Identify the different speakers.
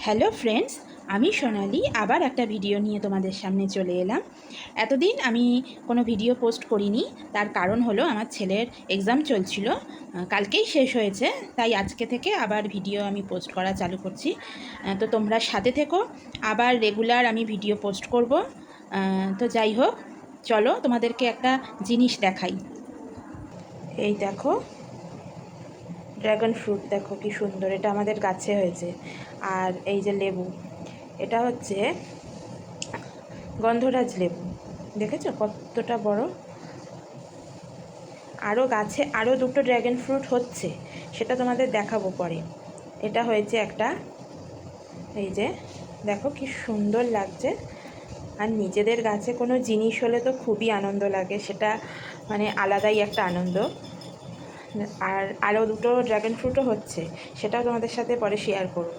Speaker 1: Hello friends, আমি সোনালি আবার একটা ভিডিও নিয়ে তোমাদের সামনে চলে এলাম। এতদিন আমি কোনো ভিডিও পোস্ট করিনি, তার কারণ হলো আমার ছেলের এক্সাম চলছিল, কালকেই শেষ হয়েছে, তাই আজকে থেকে আবার ভিডিও আমি পোস্ট করা চালু করছি। তো তোমরা সাথে থেকো, আবার রেগুলার আমি ভিডিও পোস্ট করব। তো যাই হোক, চলো তোমাদেরকে একটা জিনিস দেখাই। এই দেখো, ড্রাগন ফ্রুট দেখো কি সুন্দর, এটা আমাদের গাছে হয়েছে। আর এই যে লেবু, এটা হচ্ছে গন্ধরাজ লেবু, দেখেছো কতটা বড়। আরও গাছে আরও দুটো ড্রাগন ফ্রুট হচ্ছে, সেটা তোমাদের দেখাবো পরে। এটা হয়েছে একটা, এই যে দেখো কি সুন্দর লাগছে। আর নিজেদের গাছে কোনো জিনিস হলে তো খুবই আনন্দ লাগে, সেটা মানে আলাদাই একটা আনন্দ। আর আরও দুটো ড্রাগন ফ্রুটও হচ্ছে, সেটাও তোমাদের সাথে পরে শেয়ার করব।